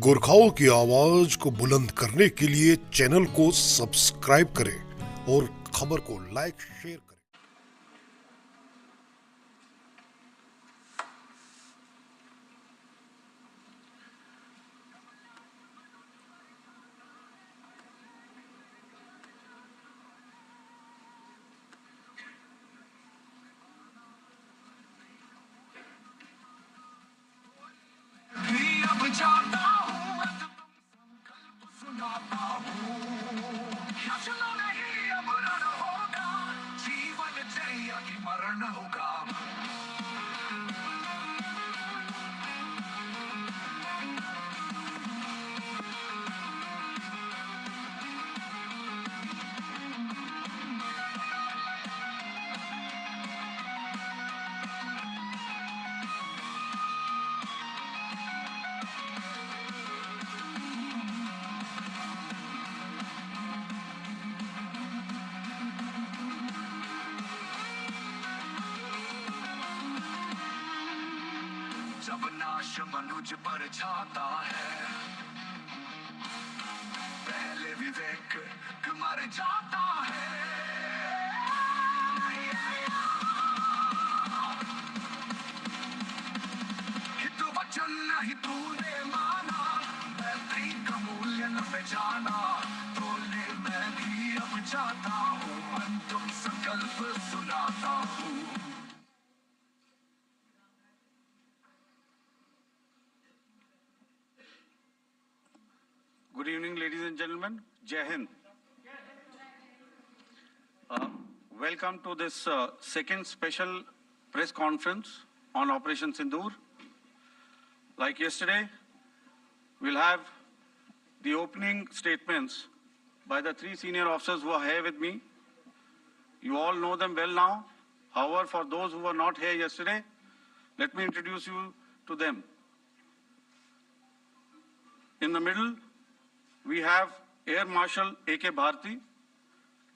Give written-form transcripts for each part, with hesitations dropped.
गोरखाओं की आवाज को बुलंद करने के लिए चैनल को सब्सक्राइब करें और खबर को लाइक शेयर करें। मरण होगा। जब नाश मनुज पर छाता है, पहले विवेक मर जाता है। हित वचन नहीं तूने माना, मैत्री का मूल्य न पहचाना, तोले मैं भी अब जाता हूँ, अंतिम संकल्प सुनाता हूँ। Good evening, ladies and gentlemen. Jai Hind. Welcome to this second special press conference on Operation Sindoor. Like yesterday, we'll have the opening statements by the three senior officers who are here with me. You all know them well now. However, for those who were not here yesterday, let me introduce you to them. In the middle, we have Air Marshal A.K. Bharti,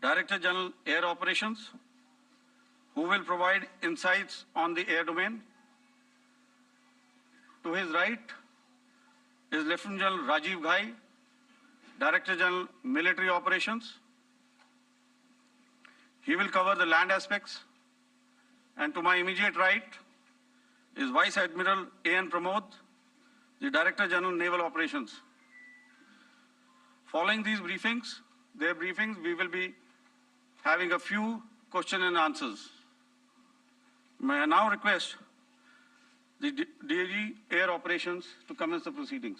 Director General Air Operations, who will provide insights on the air domain. To his right is Lieutenant General Rajiv Ghai, Director General Military Operations. He will cover the land aspects. And to my immediate right is Vice Admiral A.N. Pramod, the Director General Naval Operations. Following these briefings, we will be having a few question and answers. May I now request the DG Air Operations to commence the proceedings.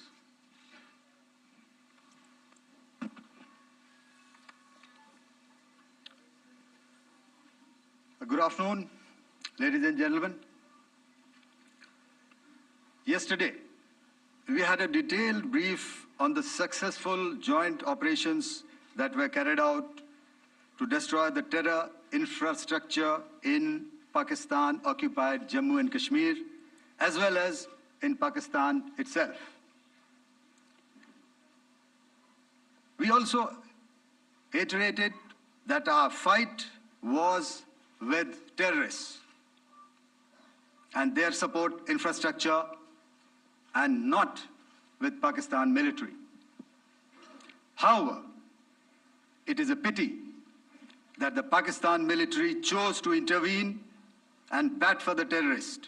Good afternoon, ladies and gentlemen. Yesterday, we had a detailed brief on the successful joint operations that were carried out to destroy the terror infrastructure in Pakistan-occupied Jammu and Kashmir, as well as in Pakistan itself. We also iterated that our fight was with terrorists and their support infrastructure and not with Pakistan military. However, it is a pity that the Pakistan military chose to intervene and bat for the terrorist,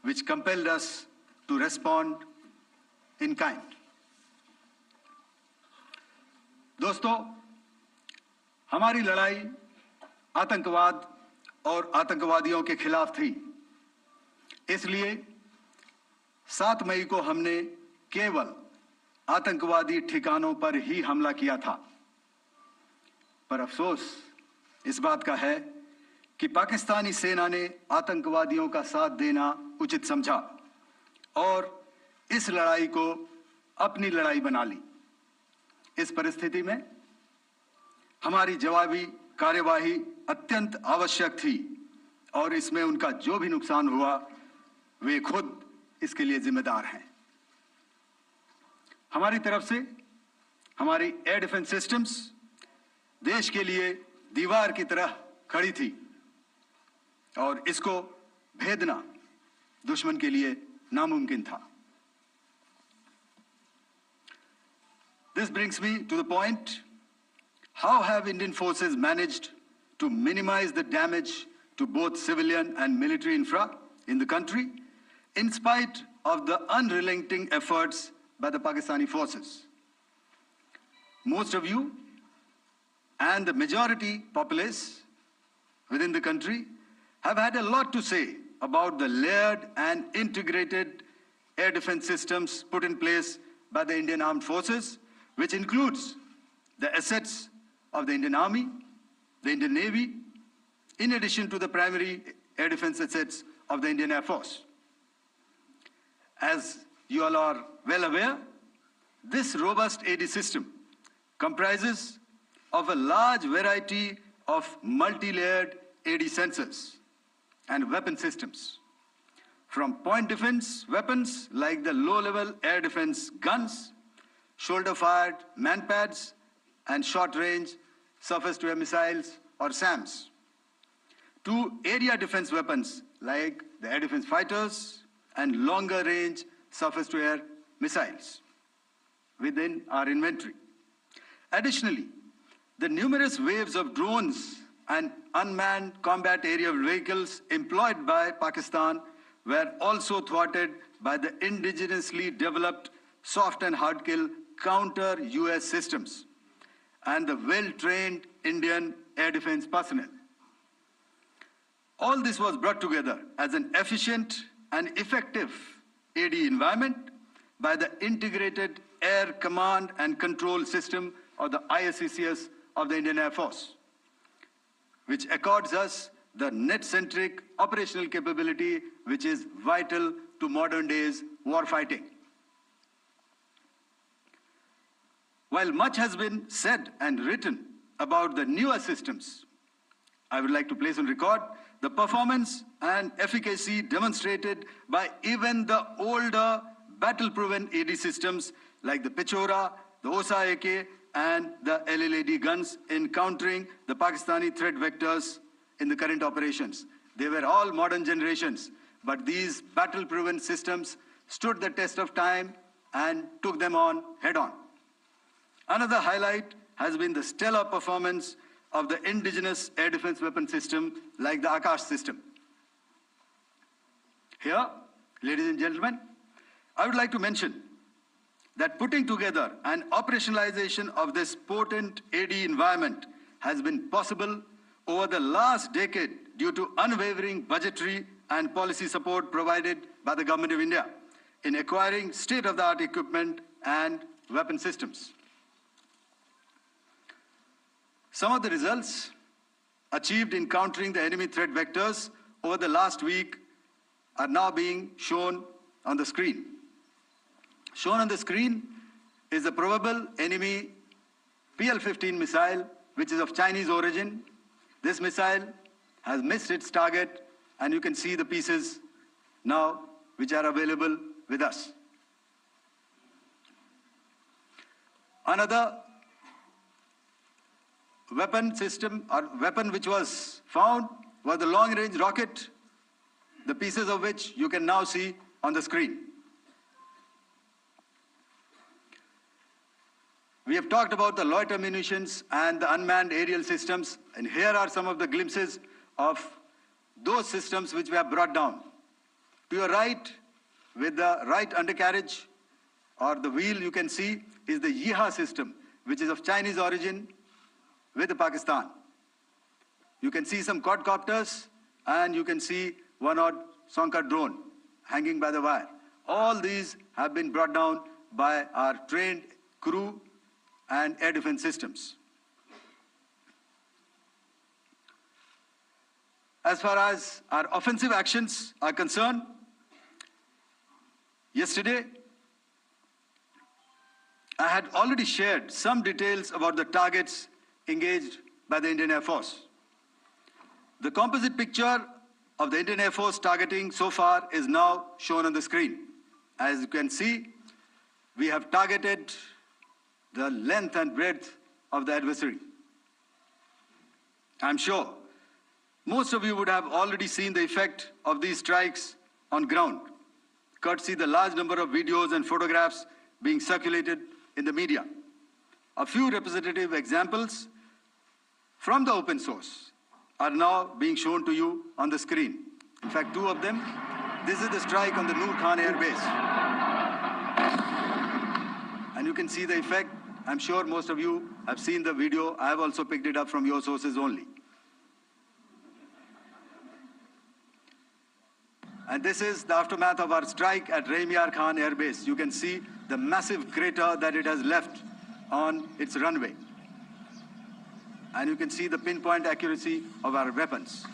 which compelled us to respond in kind. दोस्तों, हमारी लड़ाई आतंकवाद और आतंकवादियों के खिलाफ थी। इसलिए 7 मई को हमने केवल आतंकवादी ठिकानों पर ही हमला किया था। पर अफसोस इस बात का है कि पाकिस्तानी सेना ने आतंकवादियों का साथ देना उचित समझा और इस लड़ाई को अपनी लड़ाई बना ली। इस परिस्थिति में हमारी जवाबी कार्यवाही अत्यंत आवश्यक थी और इसमें उनका जो भी नुकसान हुआ, वे खुद इसके लिए जिम्मेदार हैं। हमारी तरफ से हमारी एयर डिफेंस सिस्टम्स देश के लिए दीवार की तरह खड़ी थी और इसको भेदना दुश्मन के लिए नामुमकिन था। This brings me to the point, how have Indian forces managed to minimize the damage to both civilian and military infra in the country, in spite of the unrelenting efforts by the Pakistani forces? Most of you and the majority populace within the country have had a lot to say about the layered and integrated air defense systems put in place by the Indian Armed Forces, which includes the assets of the Indian Army, the Indian Navy, in addition to the primary air defense assets of the Indian Air Force. As you all are well aware, this robust AD system comprises of a large variety of multi-layered AD sensors and weapon systems, from point defense weapons like the low-level air defense guns, shoulder-fired manpads, and short-range surface-to-air missiles or SAMs, to area defense weapons like the air defense fighters and longer-range surface-to-air missiles within our inventory. Additionally, the numerous waves of drones and unmanned combat aerial vehicles employed by Pakistan were also thwarted by the indigenously developed soft and hard kill counter-US systems and the well-trained Indian air defense personnel. All this was brought together as an efficient and effective AD environment by the Integrated Air Command and Control System, or the ISCCS of the Indian Air Force, which accords us the net-centric operational capability which is vital to modern days warfighting. While much has been said and written about the newer systems, I would like to place on record the performance and efficacy demonstrated by even the older battle-proven AD systems like the Pechora, the OSA AK, and the LLAD guns in countering the Pakistani threat vectors in the current operations. They were all modern generations, but these battle-proven systems stood the test of time and took them on head-on. Another highlight has been the stellar performance of the indigenous air defense weapon system like the Akash system. Here, ladies and gentlemen, I would like to mention that putting together and operationalization of this potent AD environment has been possible over the last decade due to unwavering budgetary and policy support provided by the Government of India in acquiring state-of-the-art equipment and weapon systems. Some of the results achieved in countering the enemy threat vectors over the last week are now being shown on the screen. Shown on the screen is the probable enemy PL-15 missile, which is of Chinese origin. This missile has missed its target, and you can see the pieces now which are available with us. Another weapon system or weapon which was found was the long-range rocket, the pieces of which you can now see on the screen. We have talked about the loiter munitions and the unmanned aerial systems, and here are some of the glimpses of those systems which we have brought down. To your right, with the right undercarriage or the wheel, you can see is the Yeeha system, which is of Chinese origin with Pakistan. You can see some quadcopters, and you can see one odd Sonka drone hanging by the wire. All these have been brought down by our trained crew and air defense systems. As far as our offensive actions are concerned, yesterday I had already shared some details about the targets engaged by the Indian Air Force. The composite picture of the Indian Air Force targeting so far is now shown on the screen. As you can see, we have targeted the length and breadth of the adversary. I'm sure most of you would have already seen the effect of these strikes on ground, courtesy the large number of videos and photographs being circulated in the media. A few representative examples from the open source are now being shown to you on the screen. In fact, two of them. This is the strike on the Noor Khan Air Base. And you can see the effect. I'm sure most of you have seen the video. I have also picked it up from your sources only. And this is the aftermath of our strike at Raimiar Khan Air Base. You can see the massive crater that it has left on its runway. And you can see the pinpoint accuracy of our weapons.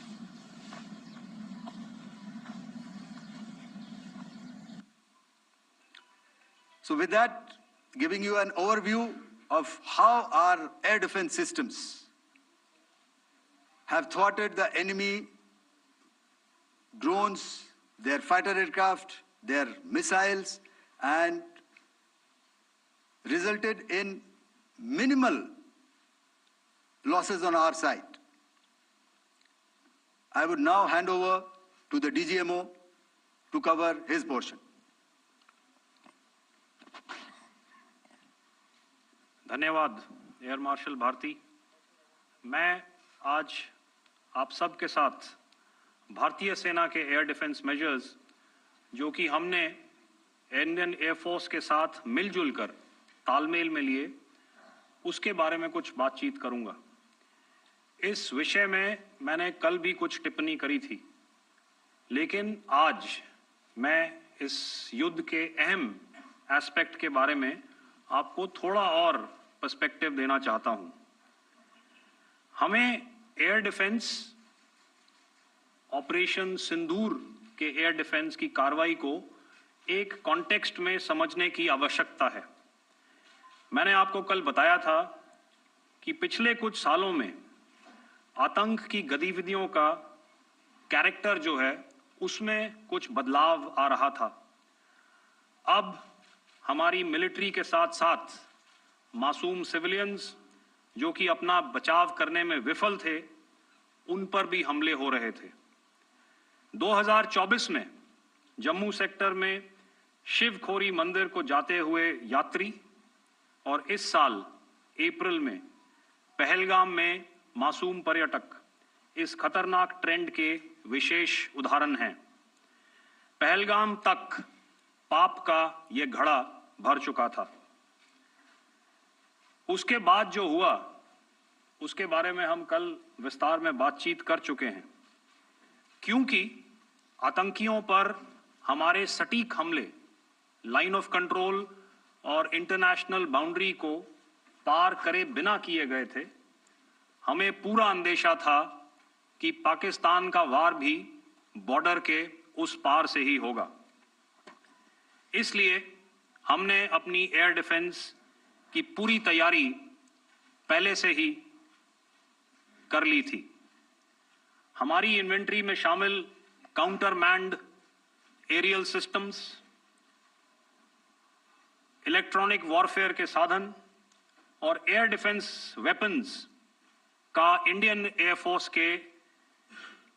So with that, giving you an overview of how our air defense systems have thwarted the enemy drones, their fighter aircraft, their missiles, and resulted in minimal losses on our side. I would now hand over to the DGMO to cover his portion. धन्यवाद air marshal Bharti. मैं आज आप सब के साथ भारतीय सेना के एयर डिफेंस मेजर्स जो कि हमने इंडियन एयरफोर्स के साथ मिलजुल कर तालमेल में लिए, उसके बारे में कुछ बातचीत करूंगा। इस विषय में मैंने कल भी कुछ टिप्पणी करी थी, लेकिन आज मैं इस युद्ध के अहम एस्पेक्ट के बारे में आपको थोड़ा और पर्सपेक्टिव देना चाहता हूं। हमें एयर डिफेंस ऑपरेशन सिंदूर के एयर डिफेंस की कार्रवाई को एक कॉन्टेक्स्ट में समझने की आवश्यकता है। मैंने आपको कल बताया था कि पिछले कुछ सालों में आतंक की गतिविधियों का कैरेक्टर जो है उसमें कुछ बदलाव आ रहा था। अब हमारी मिलिट्री के साथ साथ मासूम सिविलियंस जो कि अपना बचाव करने में विफल थे, उन पर भी हमले हो रहे थे। 2024 में जम्मू सेक्टर में शिवखोरी मंदिर को जाते हुए यात्री और इस साल अप्रैल में पहलगाम में मासूम पर्यटक इस खतरनाक ट्रेंड के विशेष उदाहरण हैं। पहलगाम तक पाप का ये घड़ा भर चुका था। उसके बाद जो हुआ उसके बारे में हम कल विस्तार में बातचीत कर चुके हैं, क्योंकि आतंकियों पर हमारे सटीक हमले लाइन ऑफ कंट्रोल और इंटरनेशनल बाउंड्री को पार करे बिना किए गए थे। हमें पूरा अंदेशा था कि पाकिस्तान का वार भी बॉर्डर के उस पार से ही होगा। इसलिए हमने अपनी एयर डिफेंस की पूरी तैयारी पहले से ही कर ली थी। हमारी इन्वेंट्री में शामिल counter manned aerial systems, electronic warfare के साधन और एयर डिफेंस वेपन्स का इंडियन एयरफोर्स के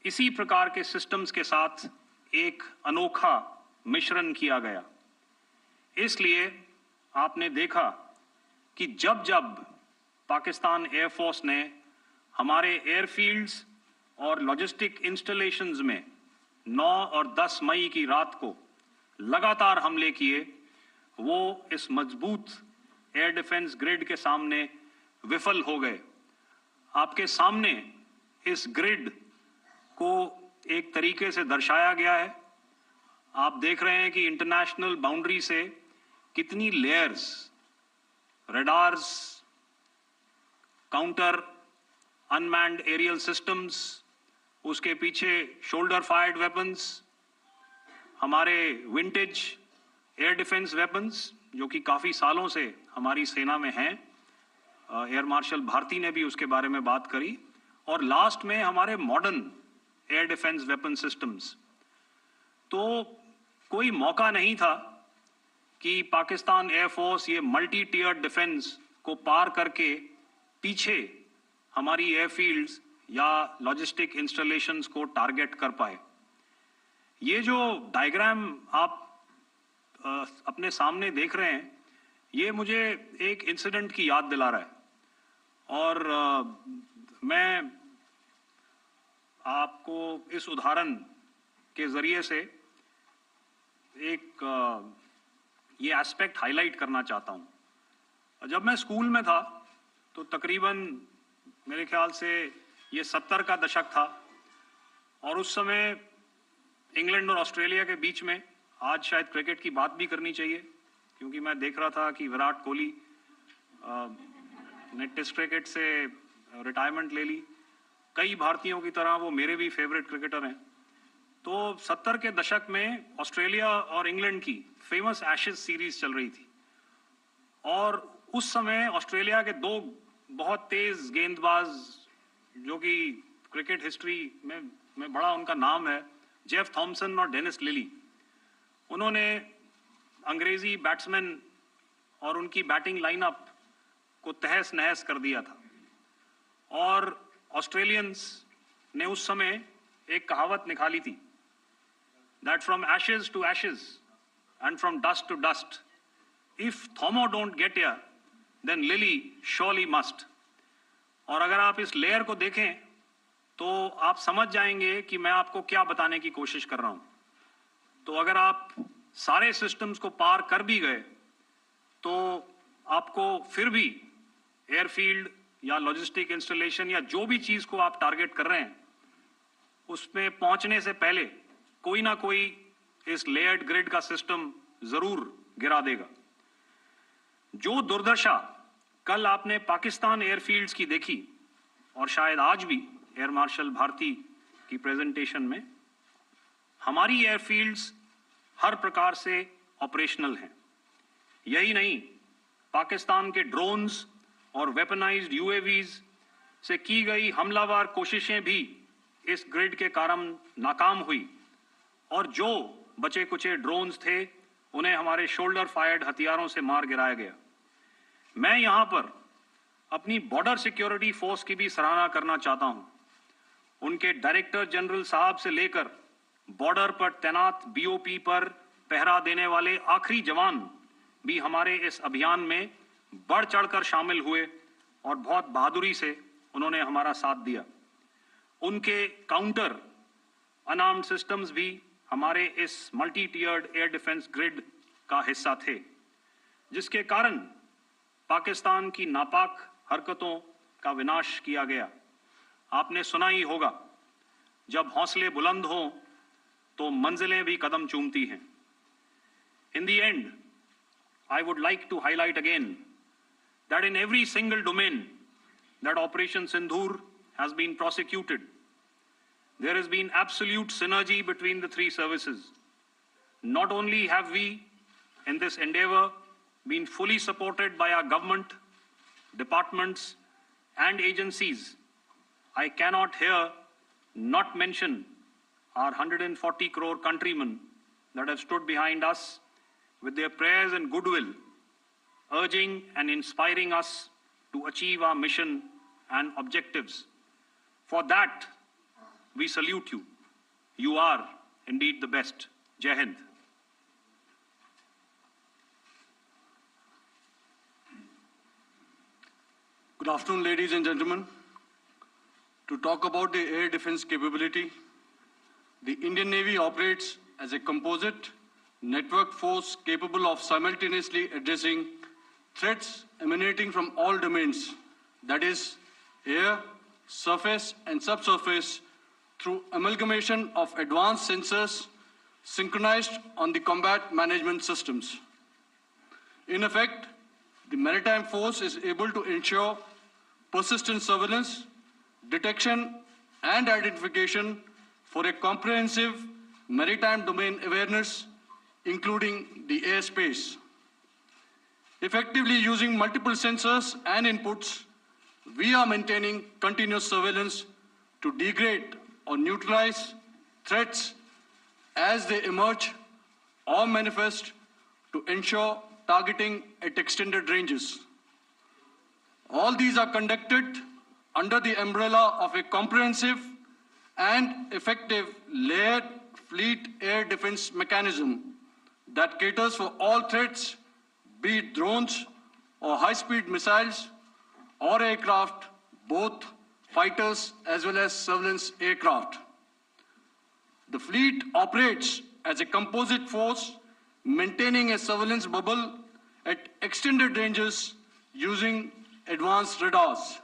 इसी प्रकार के सिस्टम्स के साथ एक अनोखा मिश्रण किया गया। इसलिए आपने देखा कि जब जब पाकिस्तान एयरफोर्स ने हमारे एयरफील्ड्स और लॉजिस्टिक इंस्टॉलेशंस में 9 और 10 मई की रात को लगातार हमले किए, वो इस मजबूत एयर डिफेंस ग्रिड के सामने विफल हो गए। आपके सामने इस ग्रिड को एक तरीके से दर्शाया गया है। आप देख रहे हैं कि इंटरनेशनल बाउंड्री से कितनी layers, radars, counter unmanned aerial systems, उसके पीछे शोल्डर फायर्ड वेपन्स, हमारे विंटेज एयर डिफेंस वेपन्स जो कि काफ़ी सालों से हमारी सेना में हैं। एयर मार्शल भारती ने भी उसके बारे में बात करी। और लास्ट में हमारे modern air defence weapon systems. तो कोई मौका नहीं था कि पाकिस्तान एयरफोर्स ये मल्टी टियर डिफेंस को पार करके पीछे हमारी एयरफील्ड्स या लॉजिस्टिक इंस्टॉलेशंस को टारगेट कर पाए। ये जो डायग्राम आप अपने सामने देख रहे हैं, ये मुझे एक इंसिडेंट की याद दिला रहा है और मैं आपको इस उदाहरण के जरिए से एक ये एस्पेक्ट हाईलाइट करना चाहता हूं। जब मैं स्कूल में था तो तकरीबन मेरे ख्याल से ये 70 का दशक था और उस समय इंग्लैंड और ऑस्ट्रेलिया के बीच में, आज शायद क्रिकेट की बात भी करनी चाहिए क्योंकि मैं देख रहा था कि विराट कोहली ने टेस्ट क्रिकेट से रिटायरमेंट ले ली। कई भारतीयों की तरह वो मेरे भी फेवरेट क्रिकेटर हैं। तो 70 के दशक में ऑस्ट्रेलिया और इंग्लैंड की फेमस एशेज सीरीज चल रही थी और उस समय ऑस्ट्रेलिया के दो बहुत तेज गेंदबाज जो कि क्रिकेट हिस्ट्री में बड़ा उनका नाम है, जेफ थॉमसन और डेनिस लिली, उन्होंने अंग्रेजी बैट्समैन और उनकी बैटिंग लाइनअप को तहस नहस कर दिया था। और ऑस्ट्रेलियंस ने उस समय एक कहावत निकाली थी, that from ashes to ashes and from dust to dust, if Thommo don't get here then Lillee surely must. और अगर आप इस लेयर को देखें तो आप समझ जाएंगे कि मैं आपको क्या बताने की कोशिश कर रहा हूं। तो अगर आप सारे सिस्टम्स को पार कर भी गए तो आपको फिर भी एयरफील्ड या लॉजिस्टिक इंस्टॉलेशन या जो भी चीज को आप टारगेट कर रहे हैं उसमें पहुंचने से पहले कोई ना कोई इस लेयर्ड ग्रिड का सिस्टम जरूर गिरा देगा। जो दुर्दशा कल आपने पाकिस्तान एयरफील्ड्स की देखी और शायद आज भी एयर मार्शल भारती की प्रेजेंटेशन में, हमारी एयरफील्ड्स हर प्रकार से ऑपरेशनल हैं। यही नहीं, पाकिस्तान के ड्रोन्स और वेपनाइज्ड यूएवीज से की गई हमलावर कोशिशें भी इस ग्रिड के कारण नाकाम हुई और जो बचे कुचे ड्रोन्स थे उन्हें हमारे शोल्डर फायर्ड हथियारों से मार गिराया गया। मैं यहां पर अपनी बॉर्डर सिक्योरिटी फोर्स की भी सराहना करना चाहता हूं। उनके डायरेक्टर जनरल साहब से लेकर बॉर्डर पर तैनात बीओपी पर पहरा देने वाले आखिरी जवान भी हमारे इस अभियान में बढ़ चढ़कर शामिल हुए और बहुत बहादुरी से उन्होंने हमारा साथ दिया। उनके काउंटर अनार्म्ड सिस्टम्स भी हमारे इस मल्टी टियर्ड एयर डिफेंस ग्रिड का हिस्सा थे, जिसके कारण पाकिस्तान की नापाक हरकतों का विनाश किया गया। आपने सुना ही होगा, जब हौसले बुलंद हों तो मंजिलें भी कदम चूमती हैं। In the end, I would like to highlight again that in every single domain that Operation Sindoor has been prosecuted, there has been absolute synergy between the three services. Not only have we, in this endeavor, been fully supported by our government, departments, and agencies, I cannot here not mention our 140 crore countrymen that have stood behind us with their prayers and goodwill, urging and inspiring us to achieve our mission and objectives. For that, we salute you. You are indeed the best. Jai Hind. Good afternoon, ladies and gentlemen. To talk about the air defense capability, the Indian Navy operates as a composite network force capable of simultaneously addressing threats emanating from all domains, that is, air, surface, and subsurface, through amalgamation of advanced sensors synchronized on the combat management systems. In effect, the maritime force is able to ensure persistent surveillance, detection, and identification for a comprehensive maritime domain awareness, including the airspace. Effectively using multiple sensors and inputs, we are maintaining continuous surveillance to degrade or neutralize threats as they emerge or manifest, to ensure targeting at extended ranges. All these are conducted under the umbrella of a comprehensive and effective layered fleet air defense mechanism that caters for all threats be it drones or high-speed missiles or aircraft, both fighters as well as surveillance aircraft. The fleet operates as a composite force, maintaining a surveillance bubble at extended ranges using advanced radars.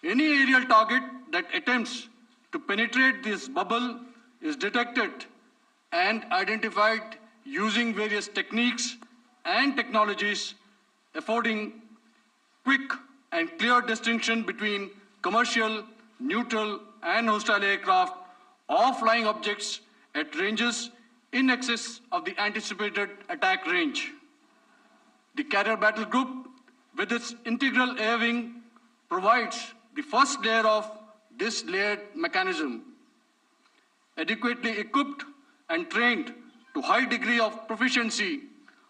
Any aerial target that attempts to penetrate this bubble is detected and identified using various techniques and technologies, affording quick and clear distinction between commercial, neutral, and hostile aircraft or flying objects at ranges in excess of the anticipated attack range. The Carrier Battle Group, with its integral air wing, provides the first layer of this layered mechanism. Adequately equipped and trained to high degree of proficiency,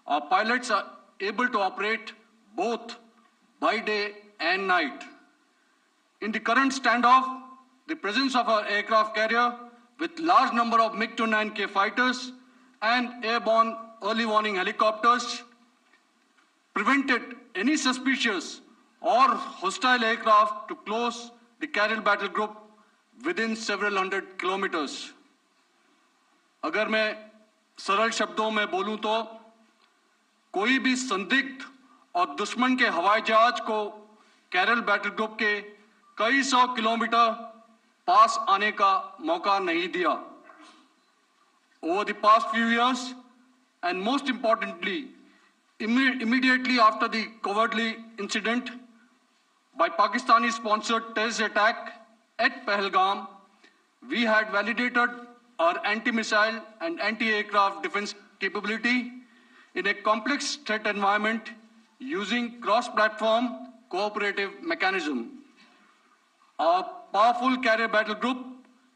our pilots are able to operate both by day and night. In the current standoff, the presence of our aircraft carrier with large number of MiG-29K fighters and airborne early warning helicopters prevented any suspicious or hostile aircraft to close the Carrier Battle Group within several hundred kilometers. अगर मैं सरल शब्दों में बोलूं तो कोई भी संदिग्ध और दुश्मन के हवाई जहाज को कैरल बैटल ग्रुप के कई सौ किलोमीटर पास आने का मौका नहीं दिया. Over the past few years, and most importantly, immediately after the cowardly incident by Pakistani-sponsored terrorist attack at Pahalgam, we had validated our anti-missile and anti-aircraft defense capability in a complex threat environment using cross-platform cooperative mechanism. Our powerful carrier battle group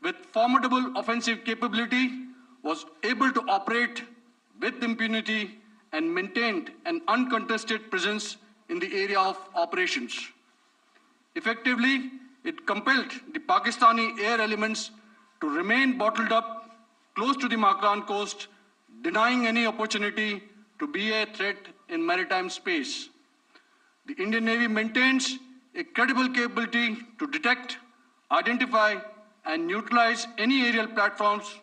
with formidable offensive capability was able to operate with impunity and maintained an uncontested presence in the area of operations. Effectively, it compelled the Pakistani air elements to remain bottled up close to the Makran coast, denying any opportunity to be a threat in maritime space. The Indian Navy maintains a credible capability to detect, identify, and neutralize any aerial platforms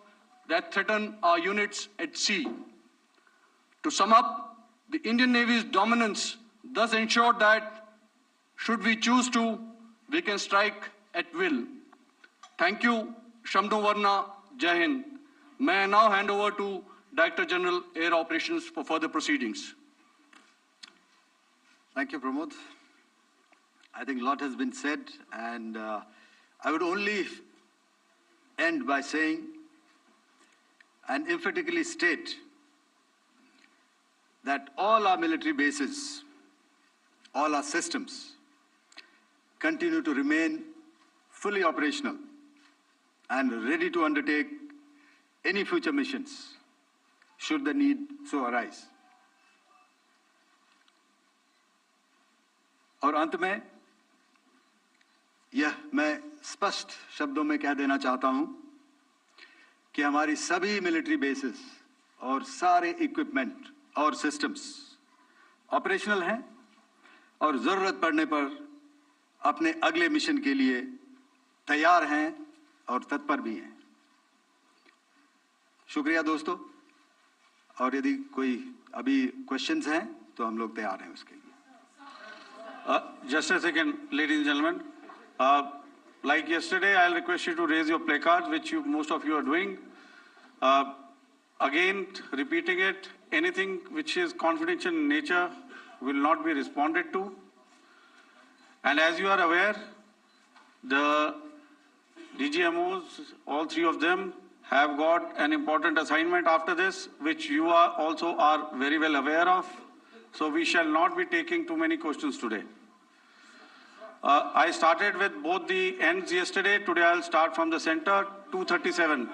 that threaten our units at sea. To sum up, the Indian Navy's dominance thus ensured that, should we choose to, we can strike at will. Thank you, Shamdo Varna, Jai Hind. May I now hand over to Director General Air Operations for further proceedings. Thank you, Pramod. I think a lot has been said, and I would only end by saying and emphatically state that all our military bases, all our systems continue to remain fully operational and ready to undertake any future missions should the need so arise. और अंत में यह मैं स्पष्ट शब्दों में कह देना चाहता हूं कि हमारी सभी मिलिट्री बेसेस और सारे इक्विपमेंट और सिस्टम्स ऑपरेशनल हैं और जरूरत पड़ने पर अपने अगले मिशन के लिए तैयार हैं और तत्पर भी हैं. शुक्रिया दोस्तों, और यदि कोई अभी क्वेश्चंस हैं तो हम लोग तैयार हैं उसके लिए. Just a second, ladies and gentlemen. Like yesterday, I'll request you to raise your placards, which most of you are doing. Again, repeating it, anything which is confidential in nature will not be responded to. And as you are aware, the DGMOs, all three of them, have got an important assignment after this, which you also are very well aware of. So we shall not be taking too many questions today. I started with both the ends yesterday. Today I'll start from the center, 237.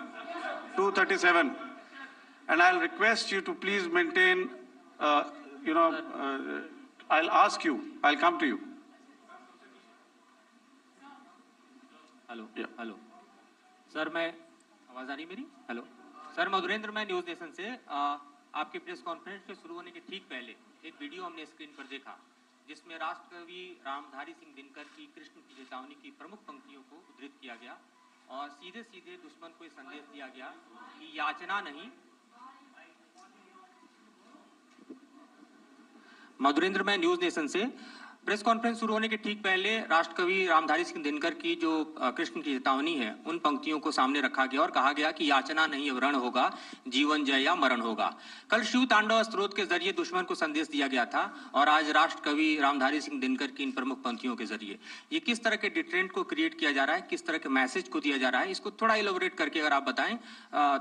237. And I'll request you to please maintain, I'll ask you, I'll come to you. Hello hello sir, मैं आवाज़ आ रही मेरी? Hello sir, Madhurendra, मैं news nation से. आपके press conference के शुरू होने के ठीक पहले एक वीडियो हमने स्क्रीन पर देखा जिसमें राष्ट्रकवि रामधारी सिंह दिनकर की कृष्ण की चेतावनी की प्रमुख पंक्तियों को उद्धृत किया गया और सीधे सीधे दुश्मन को ये संदेश दिया गया कि याचना नहीं। मधुरेंद्र, मैं न्यूज नेशन से। प्रेस कॉन्फ्रेंस शुरू होने के ठीक पहले राष्ट्रकवि रामधारी सिंह दिनकर की जो कृष्ण की चेतावनी है उन पंक्तियों को सामने रखा गया और कहा गया कि याचना नहीं वरण होगा, जीवन जय या मरण होगा। कल शिव तांडव स्त्रोत के जरिए दुश्मन को संदेश दिया गया था और आज राष्ट्रकवि रामधारी सिंह दिनकर की इन प्रमुख पंक्तियों के जरिए ये किस तरह के डिटरेंट को क्रिएट किया जा रहा है, किस तरह के मैसेज को दिया जा रहा है, इसको थोड़ा इलोबरेट करके अगर आप बताएं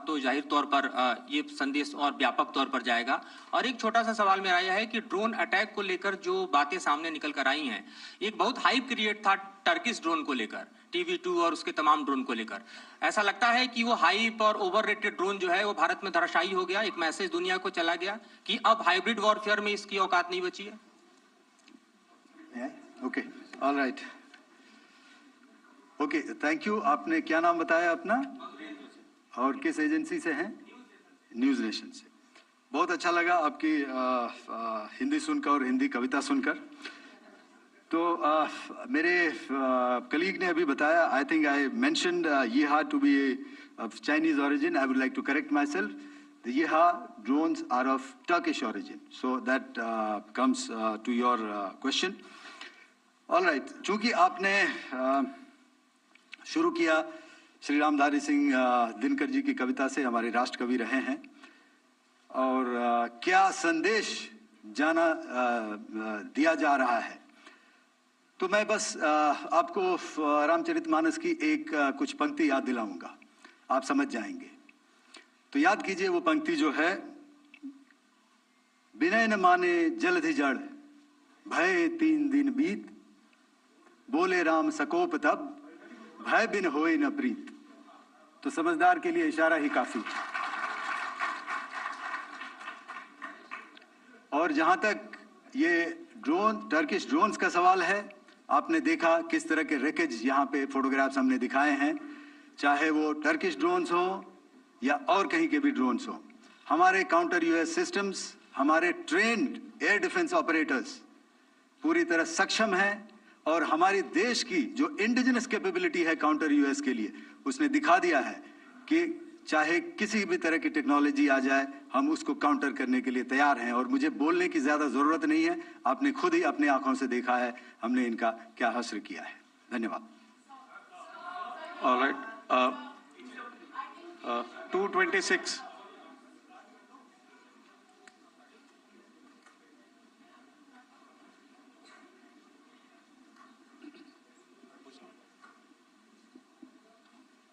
तो जाहिर तौर पर ये संदेश और व्यापक तौर पर जाएगा। और एक छोटा सा सवाल मेरा यह है कि ड्रोन अटैक को लेकर जो बातें सामने निकल कर आई हैं, एक बहुत हाइप क्रिएट था टर्किश ड्रोन को लेकर, TV2 और उसके तमाम ड्रोन को लेकर। ऐसा लगता है कि वो हाइप और ओवररेटेड ड्रोन जो है वो भारत में धराशायी हो गया, एक मैसेज दुनिया को चला गया कि अब हाइब्रिड वॉरफेयर में इसकी औकात नहीं बची है। Okay, alright, okay, thank you. आपने क्या नाम बताया अपना और किस एजेंसी से हैं? न्यूज नेशन से। बहुत अच्छा लगा आपकी हिंदी सुनकर और हिंदी कविता सुनकर। तो मेरे कलीग ने अभी बताया, I think I mentioned Yiha to be of Chinese origin. I would like to correct myself. The Yeha drones are of Turkish origin. So that comes to your question. All right. चूंकि आपने शुरू किया श्री रामधारी सिंह दिनकर जी की कविता से, हमारे राष्ट्र कवि रहे हैं, और क्या संदेश दिया जा रहा है, तो मैं बस आपको रामचरितमानस की एक कुछ पंक्ति याद दिलाऊंगा, आप समझ जाएंगे। तो याद कीजिए वो पंक्ति जो है, विनय न माने जलधि जड़, भय 3 दिन बीत, बोले राम सकोप तब, भय बिन होए न प्रीत। तो समझदार के लिए इशारा ही काफी। और जहां तक ये ड्रोन, टर्किश ड्रोन्स का सवाल है, आपने देखा किस तरह के रेकेज यहाँ पे फोटोग्राफ्स हमने दिखाए हैं, चाहे वो टर्किश ड्रोन्स हो या और कहीं के भी ड्रोन्स हो। हमारे काउंटर यूएस सिस्टम्स, हमारे ट्रेन्ड एयर डिफेंस ऑपरेटर्स पूरी तरह सक्षम हैं और हमारी देश की जो इंडिजिनस कैपेबिलिटी है काउंटर यूएस के लिए, उसने दिखा दिया है कि चाहे किसी भी तरह की टेक्नोलॉजी आ जाए, हम उसको काउंटर करने के लिए तैयार हैं। और मुझे बोलने की ज्यादा जरूरत नहीं है, आपने खुद ही अपनी आंखों से देखा है हमने इनका क्या हश्र किया है। धन्यवाद। All right. 226.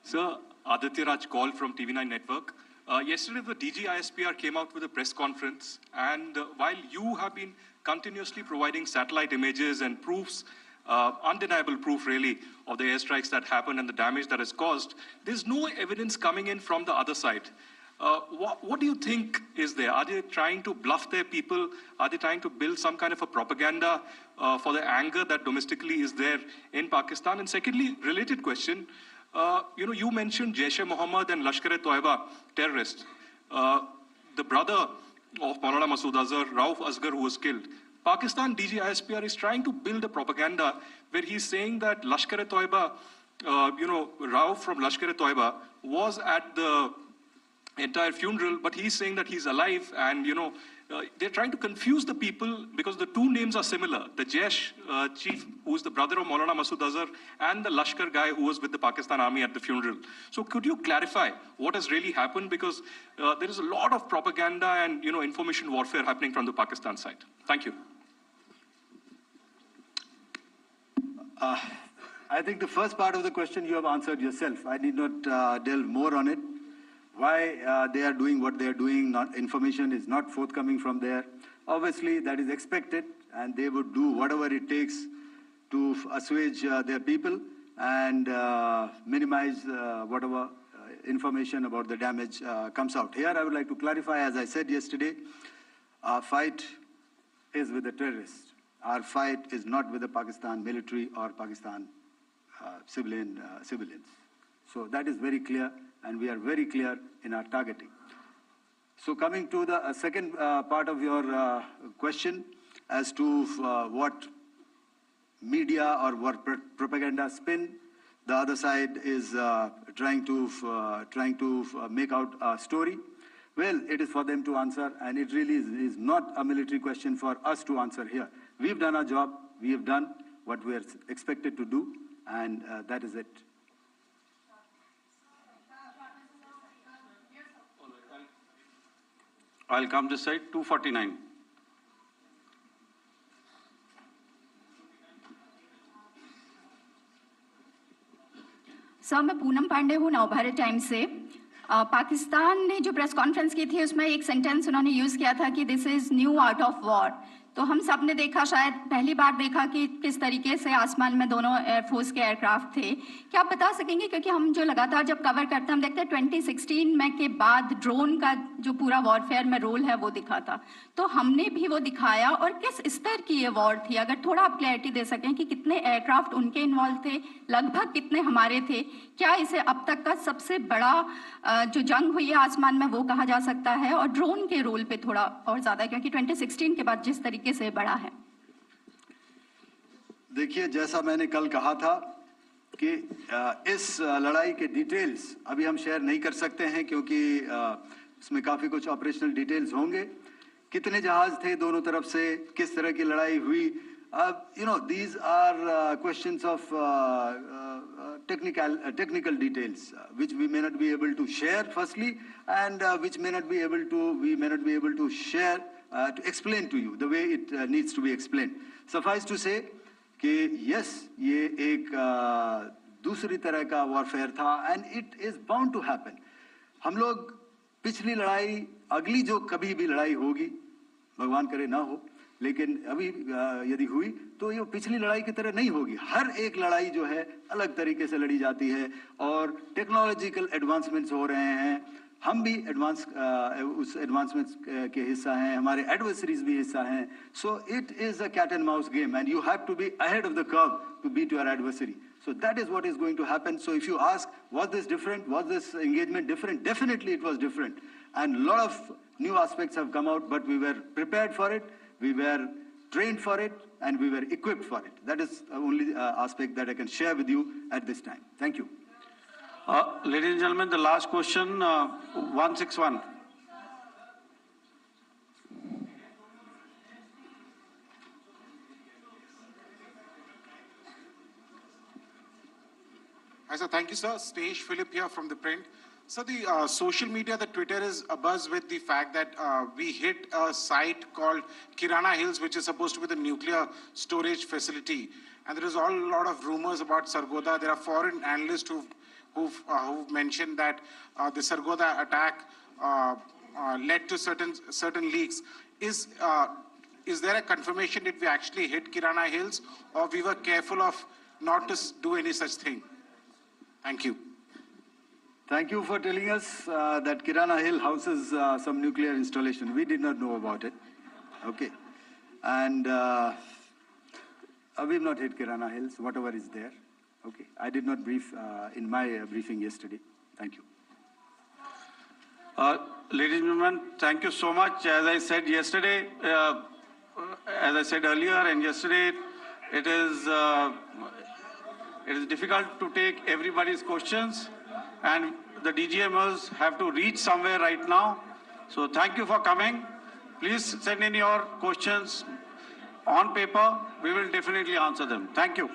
Sir, Aditya Raj call from TV9 Network. Yesterday, the DG ISPR came out with a press conference, and while you have been continuously providing satellite images and proofs, undeniable proof really, of the airstrikes that happened and the damage that is caused, there's no evidence coming in from the other side. What do you think is there? Are they trying to bluff their people? Are they trying to build some kind of a propaganda for the anger that domestically is there in Pakistan? And secondly, related question, you mentioned Jaish-e-Mohammed and Lashkar-e-Toiba terrorists. The brother of Maulana Masood Azhar, Rauf Asghar, who was killed. Pakistan DG ISPR is trying to build a propaganda where he's saying that Lashkar-e-Toiba, Rauf from Lashkar-e-Toiba was at the entire funeral, but he's saying that he's alive, and they're trying to confuse the people because the two names are similar. The Jaish chief, who is the brother of Maulana Masood Azhar, and the Lashkar guy who was with the Pakistan army at the funeral. So could you clarify what has really happened? Because there is a lot of propaganda and information warfare happening from the Pakistan side. Thank you. I think the first part of the question you have answered yourself. I need not delve more on it. Why they are doing what they are doing, information is not forthcoming from there. Obviously, that is expected, and they would do whatever it takes to assuage their people and minimize whatever information about the damage comes out. Here, I would like to clarify, as I said yesterday, our fight is with the terrorists. Our fight is not with the Pakistan military or Pakistan civilians. So that is very clear, and we are very clear in our targeting. So coming to the second part of your question as to what media or what propaganda spin, the other side is trying to make out a story. Well, it is for them to answer, and it really is not a military question for us to answer here. We've done our job. We have done what we are expected to do, and that is it. I'll come this side, 249. Sir, मैं पूनम पांडे हूँ Navbharat times से। पाकिस्तान ने जो press conference की थी उसमें एक sentence उन्होंने यूज़ किया था कि this is new out of war. तो हम सब ने देखा, शायद पहली बार देखा कि किस तरीके से आसमान में दोनों एयरफोर्स के एयरक्राफ्ट थे। क्या आप बता सकेंगे, क्योंकि हम जो लगातार जब कवर करते हैं हम देखते हैं 2016 में के बाद ड्रोन का जो पूरा वॉरफेयर में रोल है वो दिखा था, तो हमने भी वो दिखाया, और किस स्तर की ये वॉर थी? अगर थोड़ा आप क्लैरिटी दे सकें कि कितने एयरक्राफ्ट उनके इन्वॉल्व थे, लगभग कितने हमारे थे, क्या इसे अब तक का सबसे बड़ा जो जंग हुई है आसमान में वो कहा जा सकता है? और ड्रोन के रोल पे थोड़ा और ज़्यादा, क्योंकि 2016 के बाद जिस तरीके से बड़ा है। देखिए, जैसा मैंने कल कहा था कि इस लड़ाई के डिटेल्स अभी हम शेयर नहीं कर सकते हैं, क्योंकि इसमें काफ़ी कुछ ऑपरेशनल डिटेल्स होंगे। कितने जहाज थे दोनों तरफ से, किस तरह की लड़ाई हुई, these are questions of technical details which we may not be able to share firstly, and which we may not be able to share to explain to you the way it needs to be explained. Suffice to say कि yes, ये एक दूसरी तरह का warfare था, and it is bound to happen. हम लोग पिछली लड़ाई, अगली जो कभी भी लड़ाई होगी, भगवान करे ना हो, लेकिन अभी यदि हुई तो ये पिछली लड़ाई की तरह नहीं होगी। हर एक लड़ाई जो है अलग तरीके से लड़ी जाती है, और टेक्नोलॉजिकल एडवांसमेंट्स हो रहे हैं। हम भी उस एडवांसमेंट्स के हिस्सा हैं, हमारे एडवर्सरीज भी हिस्सा हैं। So it is a cat and mouse game, and you have to be ahead of the curve to beat your adversary. So that is what is going to happen. So if you ask, was this different? Was this engagement different? Definitely it was different. And a lot of new aspects have come out, but we were prepared for it, we were trained for it, and we were equipped for it. That is the only aspect that I can share with you at this time. Thank you. Ladies and gentlemen, the last question, 161. Hi, sir. Thank you, sir. Stesh Philip here from The Print. So the social media, the Twitter is abuzz with the fact that we hit a site called Kirana Hills, which is supposed to be the nuclear storage facility. And there is a lot of rumors about Sargodha. There are foreign analysts who've mentioned that the Sargodha attack led to certain leaks. Is there a confirmation that we actually hit Kirana Hills, or we were careful of not to do any such thing? Thank you. Thank you for telling us that Kirana Hill houses some nuclear installation. We did not know about it. Okay. And we've not hit Kirana Hills, whatever is there. Okay. I did not brief in my briefing yesterday. Thank you. Ladies and gentlemen, thank you so much. As I said yesterday, as I said earlier and yesterday, it is difficult to take everybody's questions, and the DGMers have to reach somewhere right now. So thank you for coming. Please send in your questions on paper. We will definitely answer them. Thank you.